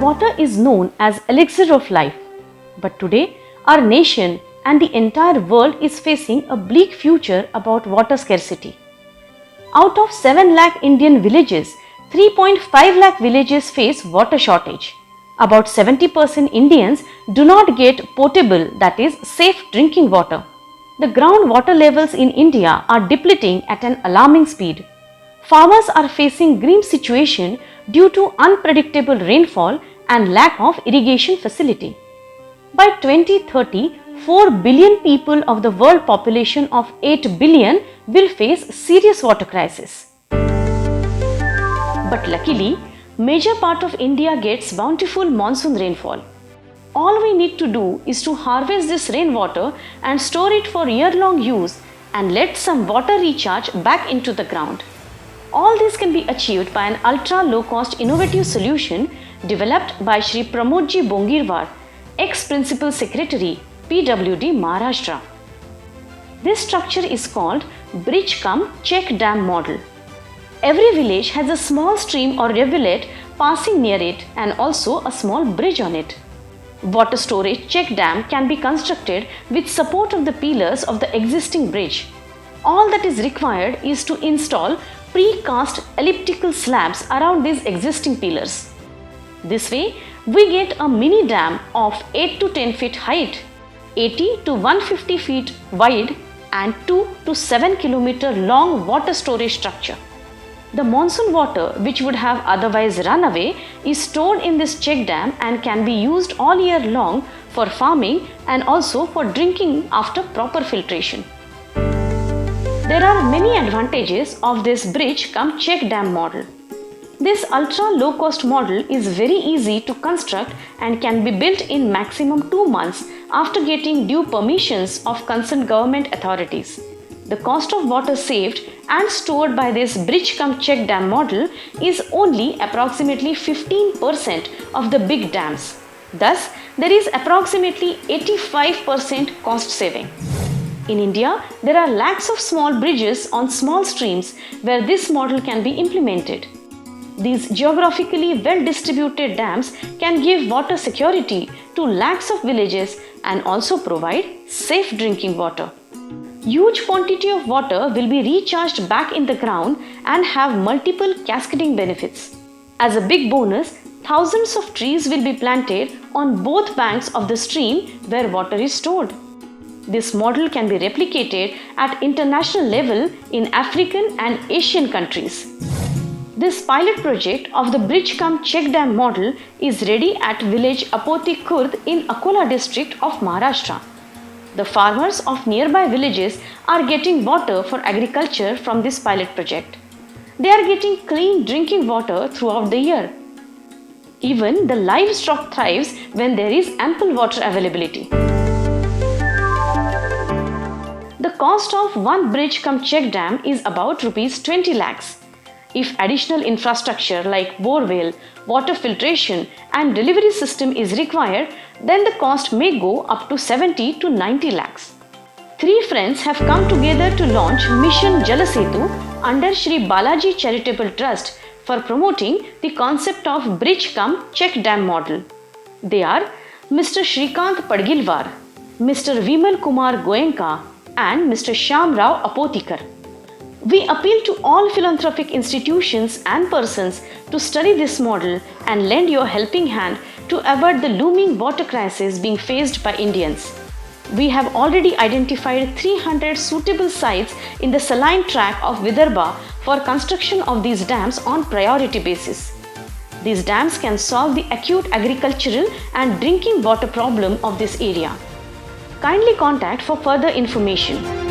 Water is known as elixir of life. But today, our nation and the entire world is facing a bleak future about water scarcity. Out of 7 lakh Indian villages, 3.5 lakh villages face water shortage. About 70% Indians do not get potable, that is, safe drinking water. The groundwater levels in India are depleting at an alarming speed. Farmers are facing grim situation due to unpredictable rainfall and lack of irrigation facility. By 2030, 4 billion people of the world population of 8 billion will face serious water crisis. But luckily, major part of India gets bountiful monsoon rainfall. All we need to do is to harvest this rainwater and store it for year-long use and let some water recharge back into the ground. All this can be achieved by an ultra-low-cost innovative solution developed by Shri Pramodji Bongirwar, ex-Principal Secretary, PWD Maharashtra. This structure is called Bridge-cum-Check Dam model. Every village has a small stream or rivulet passing near it and also a small bridge on it. Water storage check dam can be constructed with support of the pillars of the existing bridge. All that is required is to install pre-cast elliptical slabs around these existing pillars. This way, we get a mini dam of 8 to 10 feet height, 80 to 150 feet wide and 2 to 7 kilometer long water storage structure. The monsoon water, which would have otherwise run away, is stored in this check dam and can be used all year long for farming and also for drinking after proper filtration. There are many advantages of this bridge-cum-check dam model. This ultra-low-cost model is very easy to construct and can be built in maximum 2 months after getting due permissions of concerned government authorities. The cost of water saved and stored by this bridge-cum-check dam model is only approximately 15% of the big dams. Thus, there is approximately 85% cost saving. In India, there are lakhs of small bridges on small streams where this model can be implemented. These geographically well-distributed dams can give water security to lakhs of villages and also provide safe drinking water. Huge quantity of water will be recharged back in the ground and have multiple cascading benefits. As a big bonus, thousands of trees will be planted on both banks of the stream where water is stored. This model can be replicated at international level in African and Asian countries. This pilot project of the bridge-cum-check dam model is ready at village Apoti Khurd in Akola district of Maharashtra. The farmers of nearby villages are getting water for agriculture from this pilot project. They are getting clean drinking water throughout the year. Even the livestock thrives when there is ample water availability. The cost of one bridge-cum-check dam is about Rs 20 lakhs. If additional infrastructure like borewell, water filtration and delivery system is required, then the cost may go up to 70 to 90 lakhs. 3 friends have come together to launch Mission Jal Setu under Shri Balaji Charitable Trust for promoting the concept of bridge-cum-check dam model. They are Mr. Shrikant Padgilwar, Mr. Vimal Kumar Goenka and Mr. Shyam Rao Apotikar. We appeal to all philanthropic institutions and persons to study this model and lend your helping hand to avert the looming water crisis being faced by Indians. We have already identified 300 suitable sites in the saline tract of Vidarbha for construction of these dams on priority basis. These dams can solve the acute agricultural and drinking water problem of this area. Kindly contact for further information.